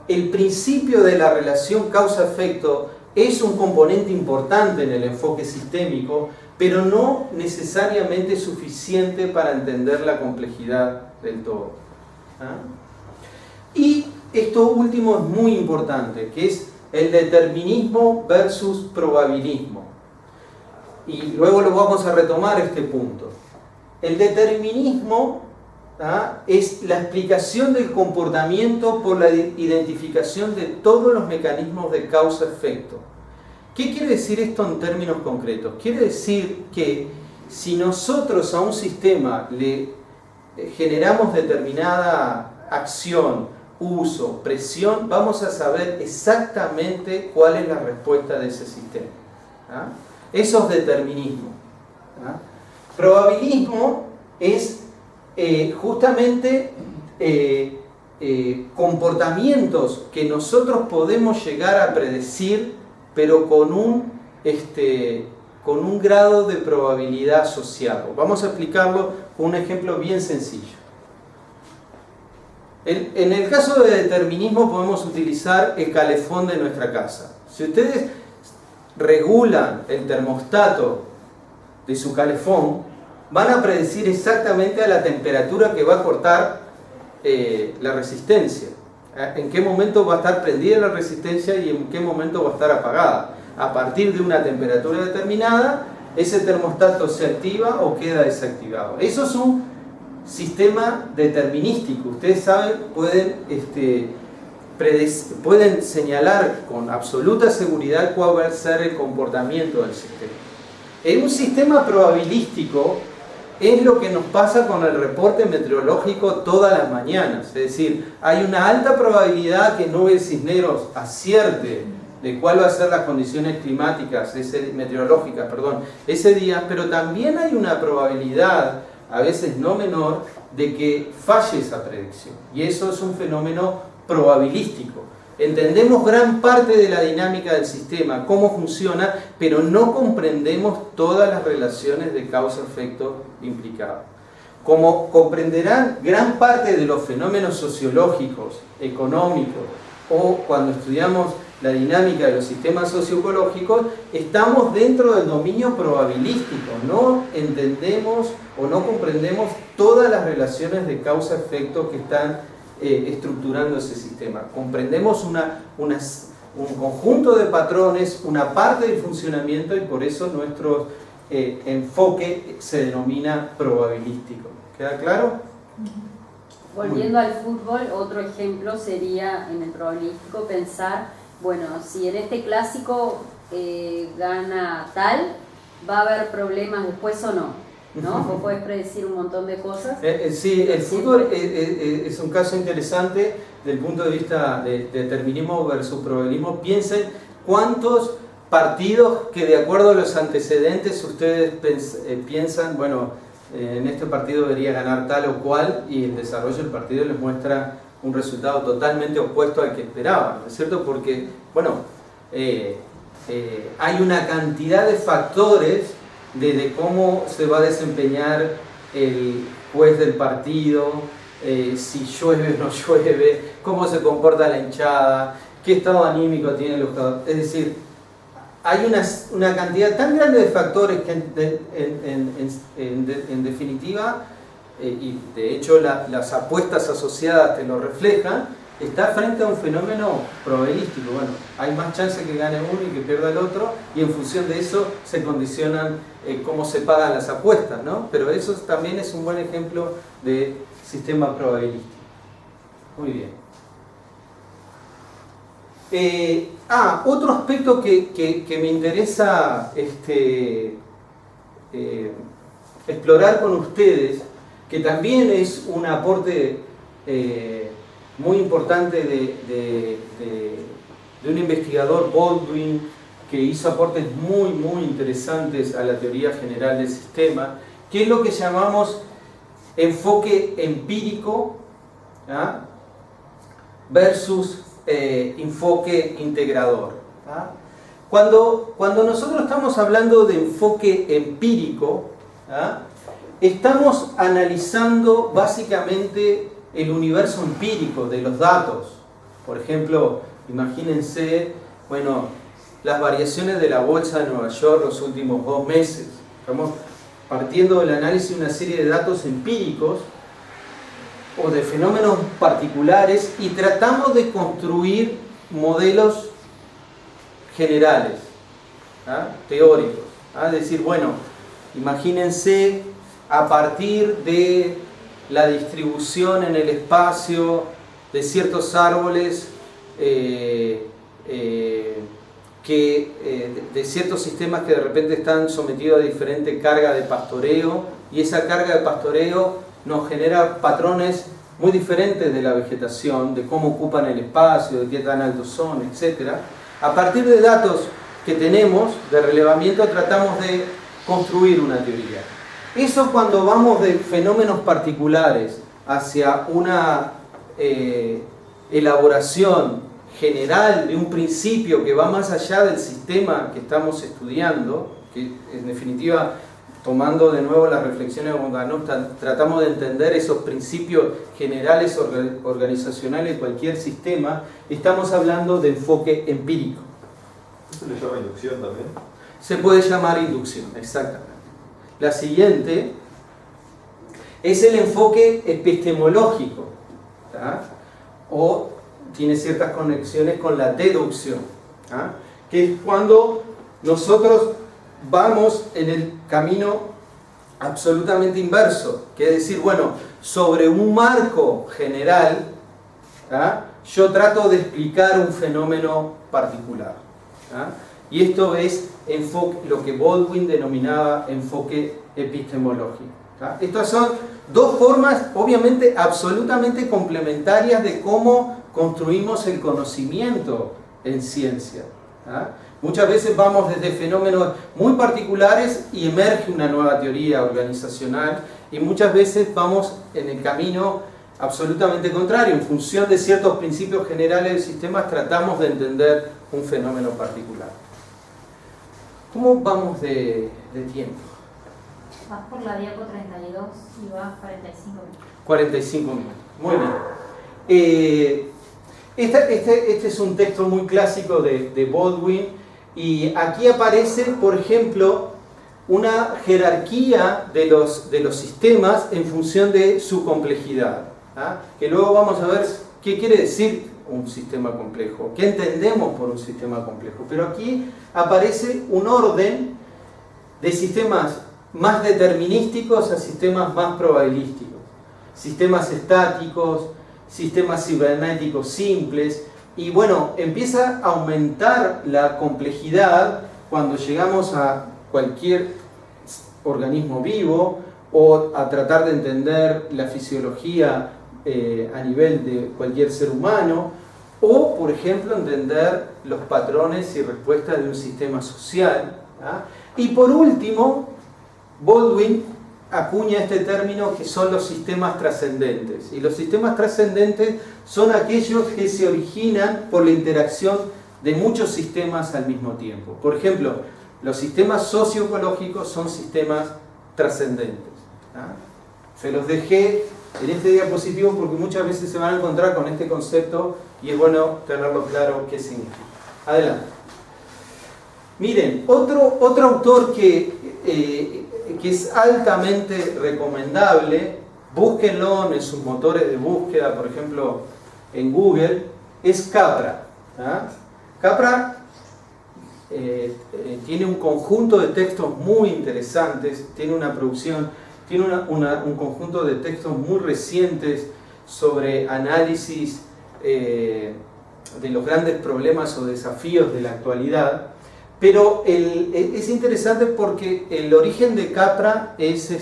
el principio de la relación causa-efecto es un componente importante en el enfoque sistémico, pero no necesariamente suficiente para entender la complejidad del todo. ¿Ah? Y esto último es muy importante, que es el determinismo versus probabilismo. Y luego lo vamos a retomar este punto. El determinismo, ¿ah?, es la explicación del comportamiento por la identificación de todos los mecanismos de causa-efecto. ¿Qué quiere decir esto en términos concretos? Quiere decir que si nosotros a un sistema le generamos determinada acción, uso, presión, vamos a saber exactamente cuál es la respuesta de ese sistema. ¿Ah? Eso es determinismo. ¿Ah? Probabilismo es justamente comportamientos que nosotros podemos llegar a predecir, pero con un grado de probabilidad asociado. Vamos a explicarlo con un ejemplo bien sencillo. En el caso de determinismo podemos utilizar el calefón de nuestra casa. Si ustedes regulan el termostato de su calefón, van a predecir exactamente a la temperatura que va a cortar la resistencia. En qué momento va a estar prendida la resistencia y en qué momento va a estar apagada. A partir de una temperatura determinada, ese termostato se activa o queda desactivado. Eso es un sistema determinístico. Ustedes saben, pueden señalar con absoluta seguridad cuál va a ser el comportamiento del sistema. En un sistema probabilístico es lo que nos pasa con el reporte meteorológico todas las mañanas. Es decir, hay una alta probabilidad que Nube Cisneros acierte de cuál va a ser las condiciones climáticas, meteorológicas, ese día, pero también hay una probabilidad, a veces no menor, de que falle esa predicción. Y eso es un fenómeno probabilístico. Entendemos gran parte de la dinámica del sistema, cómo funciona, pero no comprendemos todas las relaciones de causa-efecto implicadas. Como comprenderán, gran parte de los fenómenos sociológicos, económicos, o cuando estudiamos la dinámica de los sistemas socioecológicos, estamos dentro del dominio probabilístico. No entendemos o no comprendemos todas las relaciones de causa-efecto que están estructurando ese sistema. Comprendemos un conjunto de patrones, una parte del funcionamiento, y por eso nuestro enfoque se denomina probabilístico. ¿Queda claro? Volviendo al fútbol, otro ejemplo sería en el probabilístico pensar, bueno, si en este clásico gana tal, ¿va a haber problemas después o no? ¿No? Vos podés predecir un montón de cosas. Sí, el fútbol es un caso interesante desde el punto de vista de determinismo versus probabilismo. Piensen cuántos partidos que de acuerdo a los antecedentes ustedes piensan, bueno, en este partido debería ganar tal o cual, y el desarrollo del partido les muestra un resultado totalmente opuesto al que esperaban, ¿no es cierto? Porque, bueno, hay una cantidad de factores de cómo se va a desempeñar el juez del partido, si llueve o no llueve, cómo se comporta la hinchada, qué estado anímico tienen los jugadores. Es decir, hay una cantidad tan grande de factores que en definitiva, y de hecho las apuestas asociadas te lo reflejan, está frente a un fenómeno probabilístico. Bueno, hay más chance que gane uno y que pierda el otro, y en función de eso se condicionan cómo se pagan las apuestas, ¿no? Pero eso también es un buen ejemplo de sistema probabilístico. Muy bien. Otro aspecto que me interesa explorar con ustedes, que también es un aporte muy importante de un investigador, Baldwin, que hizo aportes muy interesantes a la teoría general del sistema, que es lo que llamamos enfoque empírico, ¿ah?, versus enfoque integrador. ¿Ah? Cuando nosotros estamos hablando de enfoque empírico, ¿ah?, estamos analizando básicamente el universo empírico de los datos. Por ejemplo, imagínense, bueno, las variaciones de la bolsa de Nueva York los últimos 2 meses. Estamos partiendo del análisis de una serie de datos empíricos o de fenómenos particulares y tratamos de construir modelos generales, ¿ah?, teóricos. ¿Ah? Es decir, bueno, imagínense a partir de la distribución en el espacio de ciertos árboles, de ciertos sistemas que de repente están sometidos a diferente carga de pastoreo, y esa carga de pastoreo nos genera patrones muy diferentes de la vegetación, de cómo ocupan el espacio, de qué tan altos son, etc. A partir de datos que tenemos de relevamiento tratamos de construir una teoría. Eso cuando vamos de fenómenos particulares hacia una elaboración general de un principio que va más allá del sistema que estamos estudiando, que en definitiva, tomando de nuevo las reflexiones de Bonganó, tratamos de entender esos principios generales organizacionales de cualquier sistema. Estamos hablando de enfoque empírico. ¿Eso le llama inducción también? Se puede llamar inducción, exactamente. La siguiente es el enfoque epistemológico, ¿tá?, o tiene ciertas conexiones con la deducción, ¿tá?, que es cuando nosotros vamos en el camino absolutamente inverso, que es decir, bueno, sobre un marco general, ¿tá?, yo trato de explicar un fenómeno particular, ¿tá?, y esto es lo que Baldwin denominaba enfoque epistemológico, ¿tá? Estas son dos formas, obviamente, absolutamente complementarias de cómo construimos el conocimiento en ciencia, ¿ah? Muchas veces vamos desde fenómenos muy particulares y emerge una nueva teoría organizacional, y muchas veces vamos en el camino absolutamente contrario. En función de ciertos principios generales del sistema tratamos de entender un fenómeno particular. ¿Cómo vamos de tiempo? Vas por la diapo 32 y vas 45 minutos. 45 minutos. Muy bien. Este es un texto muy clásico de Baldwin, y aquí aparece, por ejemplo, una jerarquía de los sistemas en función de su complejidad, ¿ah? Que luego vamos a ver qué quiere decir un sistema complejo, qué entendemos por un sistema complejo. Pero aquí aparece un orden de sistemas más determinísticos a sistemas más probabilísticos, sistemas estáticos, sistemas cibernéticos simples, y bueno, empieza a aumentar la complejidad cuando llegamos a cualquier organismo vivo, o a tratar de entender la fisiología a nivel de cualquier ser humano, o por ejemplo entender los patrones y respuestas de un sistema social, ¿ah? Y por último, Baldwin acuña este término que son los sistemas trascendentes. Y los sistemas trascendentes son aquellos que se originan por la interacción de muchos sistemas al mismo tiempo. Por ejemplo, los sistemas socioecológicos son sistemas trascendentes, ¿ah? Se los dejé en este diapositivo porque muchas veces se van a encontrar con este concepto y es bueno tenerlo claro qué significa. Adelante. Miren, otro autor que es altamente recomendable, búsquenlo en sus motores de búsqueda, por ejemplo en Google, es Capra, ¿ah? Capra tiene un conjunto de textos muy interesantes, tiene una producción, tiene un conjunto de textos muy recientes sobre análisis de los grandes problemas o desafíos de la actualidad. Pero es interesante porque el origen de Capra es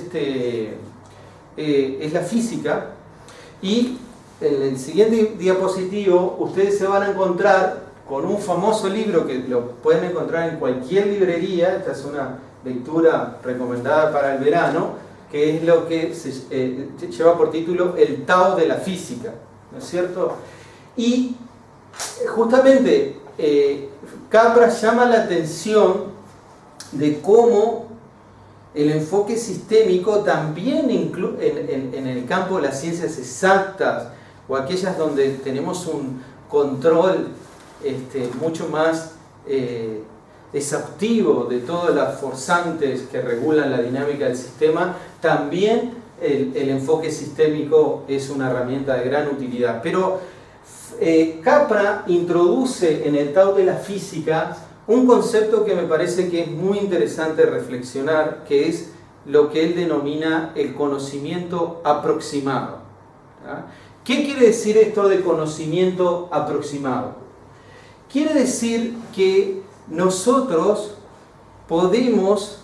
la física, y en el siguiente diapositivo ustedes se van a encontrar con un famoso libro que lo pueden encontrar en cualquier librería. Esta es una lectura recomendada para el verano, que es lo que lleva por título El Tao de la Física, ¿no es cierto? Y justamente Capra llama la atención de cómo el enfoque sistémico también en el campo de las ciencias exactas, o aquellas donde tenemos un control mucho más exhaustivo de todas las forzantes que regulan la dinámica del sistema, también el enfoque sistémico es una herramienta de gran utilidad. Pero Capra introduce en el Tao de la Física un concepto que me parece que es muy interesante reflexionar, que es lo que él denomina el conocimiento aproximado, ¿ah? ¿Qué quiere decir esto de conocimiento aproximado? Quiere decir que nosotros podemos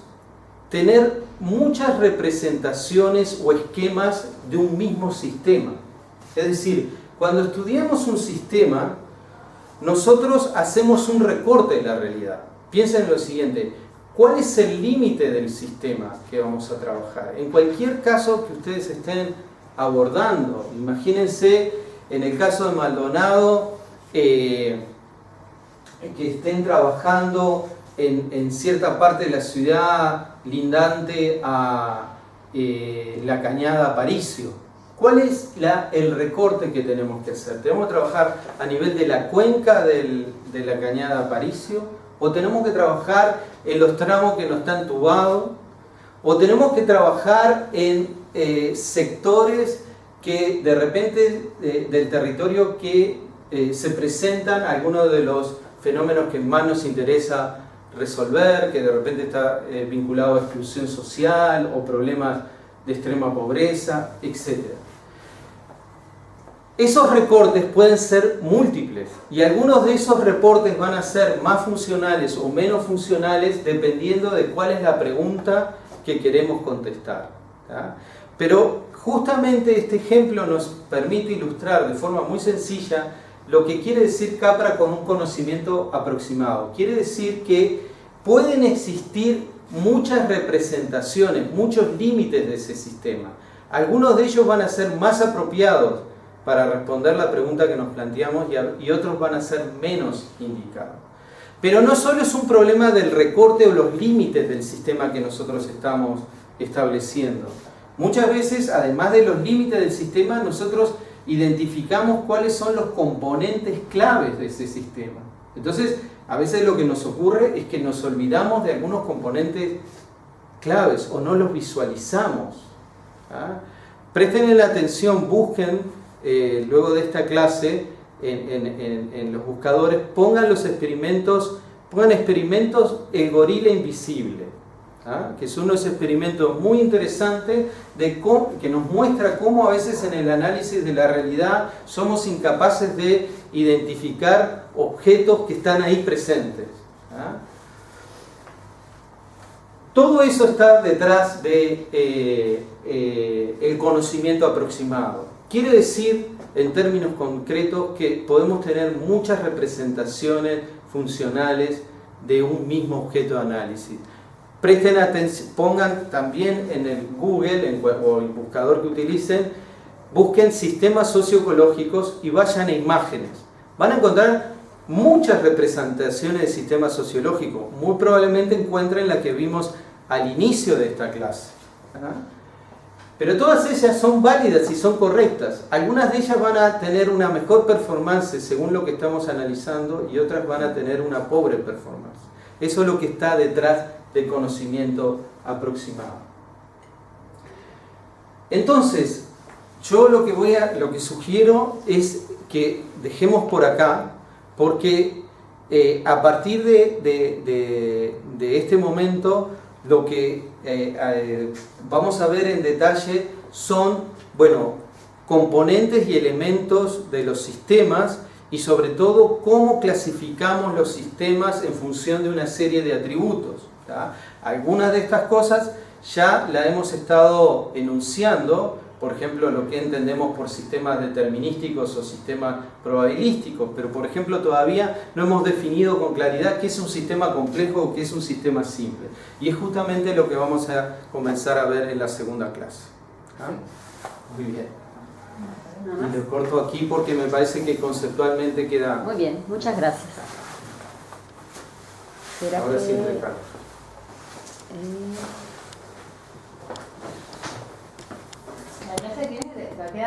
tener muchas representaciones o esquemas de un mismo sistema. Es decir, cuando estudiamos un sistema, nosotros hacemos un recorte de la realidad. Piensen en lo siguiente: ¿cuál es el límite del sistema que vamos a trabajar? En cualquier caso que ustedes estén abordando, imagínense en el caso de Maldonado, que estén trabajando en cierta parte de la ciudad lindante a la Cañada Aparicio. ¿Cuál es el recorte que tenemos que hacer? ¿Tenemos que trabajar a nivel de la cuenca de la Cañada Aparicio? ¿O tenemos que trabajar en los tramos que no están entubados? ¿O tenemos que trabajar en sectores que de repente del territorio que se presentan algunos de los fenómenos que más nos interesa resolver, que de repente está vinculado a exclusión social o problemas de extrema pobreza, etc.? Esos recortes pueden ser múltiples, y algunos de esos reportes van a ser más funcionales o menos funcionales dependiendo de cuál es la pregunta que queremos contestar, ¿tá? Pero justamente este ejemplo nos permite ilustrar de forma muy sencilla lo que quiere decir Capra con un conocimiento aproximado. Quiere decir que pueden existir muchas representaciones, muchos límites de ese sistema. Algunos de ellos van a ser más apropiados para responder la pregunta que nos planteamos y otros van a ser menos indicados. Pero no solo es un problema del recorte o los límites del sistema que nosotros estamos estableciendo. Muchas veces, además de los límites del sistema, nosotros identificamos cuáles son los componentes claves de ese sistema. Entonces, a veces lo que nos ocurre es que nos olvidamos de algunos componentes claves o no los visualizamos. ¿Ah? Presten la atención, busquen luego de esta clase en los buscadores, pongan experimentos el gorila invisible, ¿ah? Que son unos experimentos muy interesantes que nos muestra cómo a veces en el análisis de la realidad somos incapaces de identificar objetos que están ahí presentes. ¿Ah? Todo eso está detrás de el conocimiento aproximado. Quiere decir, en términos concretos, que podemos tener muchas representaciones funcionales de un mismo objeto de análisis. Presten atención, pongan también en el Google o el buscador que utilicen, busquen sistemas socioecológicos y vayan a imágenes. Van a encontrar muchas representaciones de sistemas sociológicos. Muy probablemente encuentren la que vimos al inicio de esta clase. ¿Ah? Pero todas ellas son válidas y son correctas. Algunas de ellas van a tener una mejor performance según lo que estamos analizando y otras van a tener una pobre performance. Eso es lo que está detrás del conocimiento aproximado. Entonces, yo lo que sugiero es que dejemos por acá, porque a partir de este momento lo que vamos a ver en detalle son, componentes y elementos de los sistemas y sobre todo cómo clasificamos los sistemas en función de una serie de atributos. ¿Tá? Algunas de estas cosas ya las hemos estado enunciando, por ejemplo, lo que entendemos por sistemas determinísticos o sistemas probabilísticos, pero por ejemplo todavía no hemos definido con claridad qué es un sistema complejo o qué es un sistema simple. Y es justamente lo que vamos a comenzar a ver en la segunda clase. ¿Ah? Muy bien. Y lo corto aquí porque me parece que conceptualmente queda... Muy bien, muchas gracias. Ahora sí, Ricardo. La clase que viene va a quedar